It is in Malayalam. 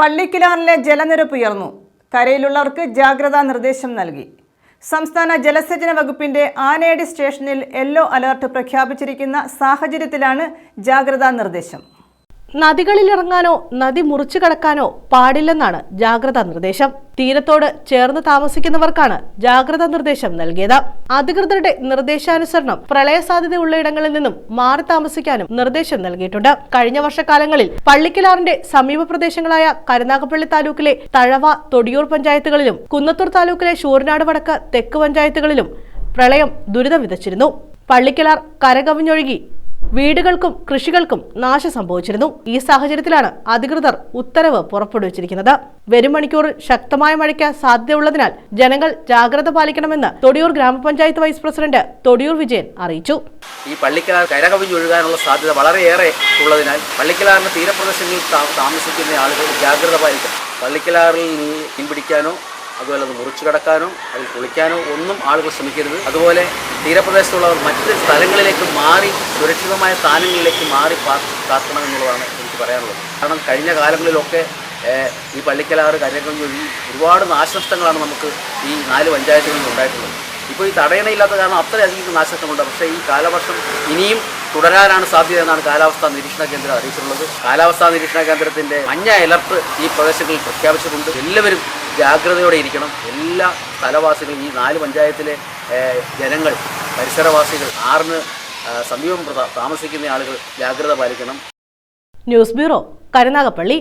പള്ളിക്കിലാറിലെ ജലനിരപ്പ് ഉയർന്നു. കരയിലുള്ളവർക്ക് ജാഗ്രതാ നിർദ്ദേശം നൽകി. സംസ്ഥാന ജലസേചന വകുപ്പിന്റെ ആനേടി സ്റ്റേഷനിൽ യെല്ലോ അലർട്ട് പ്രഖ്യാപിച്ചിരിക്കുന്ന സാഹചര്യത്തിലാണ് ജാഗ്രതാ നിർദ്ദേശം. നദികളിലിറങ്ങാനോ നദി മുറിച്ചു കടക്കാനോ പാടില്ലെന്നാണ് ജാഗ്രതാ നിർദ്ദേശം. തീരത്തോട് ചേർന്ന് താമസിക്കുന്നവർക്കാണ് ജാഗ്രതാ നിർദ്ദേശം നൽകിയത്. അധികൃതരുടെ നിർദ്ദേശാനുസരണം പ്രളയ സാധ്യതയുള്ള ഇടങ്ങളിൽ നിന്നും മാറി താമസിക്കാനും നിർദ്ദേശം നൽകിയിട്ടുണ്ട്. കഴിഞ്ഞ വർഷക്കാലങ്ങളിൽ പള്ളിക്കിലാറിന്റെ സമീപ പ്രദേശങ്ങളായ കരുനാഗപ്പള്ളി താലൂക്കിലെ തഴവ, തൊടിയൂർ പഞ്ചായത്തുകളിലും കുന്നത്തൂർ താലൂക്കിലെ ശൂരനാട് വടക്ക് തെക്ക് പഞ്ചായത്തുകളിലും പ്രളയം ദുരിതം വിതച്ചിരുന്നു. പള്ളിക്കിലാർ കരകവിഞ്ഞൊഴുകി വീടുകൾക്കും കൃഷികൾക്കും നാശം സംഭവിച്ചിരുന്നു. ഈ സാഹചര്യത്തിലാണ് അധികൃതർ ഉത്തരവ് പുറപ്പെടുവിച്ചിരിക്കുന്നത്. വരും മണിക്കൂറിൽ ശക്തമായ മഴയ്ക്ക് സാധ്യതയുള്ളതിനാൽ ജനങ്ങൾ ജാഗ്രത പാലിക്കണമെന്ന് തൊടിയൂർ ഗ്രാമപഞ്ചായത്ത് വൈസ് പ്രസിഡന്റ് തൊടിയൂർ വിജയൻ അറിയിച്ചു. ഈ പള്ളിക്കിലാർ കരകവിഞ്ഞൊഴുകാനുള്ള സാധ്യത വളരെയേറെ ഉള്ളതിനാൽ പള്ളിക്കിലാറിന്റെ തീരപ്രദേശങ്ങളിൽ താമസിക്കുന്ന ആളുകൾ ജാഗ്രത പാലിക്കണം. പള്ളിക്കിലാറിൽ മീൻ പിടിക്കാനോ അതുപോലെ അത് മുറിച്ചു കടക്കാനോ അതിൽ കുളിക്കാനോ ഒന്നും ആളുകൾ ശ്രമിക്കരുത്. അതുപോലെ തീരപ്രദേശത്തുള്ളവർ മറ്റ് സ്ഥലങ്ങളിലേക്ക് മാറി സുരക്ഷിതമായ സ്ഥാനങ്ങളിലേക്ക് മാറി കാക്കണമെന്നുള്ളതാണ് എനിക്ക് പറയാനുള്ളത്. കാരണം കഴിഞ്ഞ കാലങ്ങളിലൊക്കെ ഈ പള്ളിക്കലാറ് കരകവിഞ്ഞൊഴുകി ഒരുപാട് നാശനഷ്ടങ്ങളാണ് നമുക്ക് ഈ 4 പഞ്ചായത്തുകളിൽ ഉണ്ടായിട്ടുള്ളത്. ഇപ്പോൾ ഈ തടയണയില്ലാത്ത കാരണം അത്രയധികം നാശനഷ്ടമുണ്ട്. പക്ഷേ ഈ കാലവർഷം ഇനിയും തുടരാനാണ് സാധ്യത എന്നാണ് കാലാവസ്ഥാ നിരീക്ഷണ കേന്ദ്രം അറിയിച്ചിട്ടുള്ളത്. കാലാവസ്ഥാ നിരീക്ഷണ കേന്ദ്രത്തിൻ്റെ മഞ്ഞ അലർട്ട് ഈ പ്രദേശങ്ങളിൽ പ്രഖ്യാപിച്ചിട്ടുണ്ട്. എല്ലാവരും ജാഗ്രതയോടെ ഇരിക്കണം. എല്ലാ സ്ഥലവാസികളും ഈ 4 പഞ്ചായത്തിലെ ജനങ്ങൾ, പരിസരവാസികൾ, ആറിന് സമീപം താമസിക്കുന്ന ആളുകൾ ജാഗ്രത പാലിക്കണം. News bureau, Karunagappally.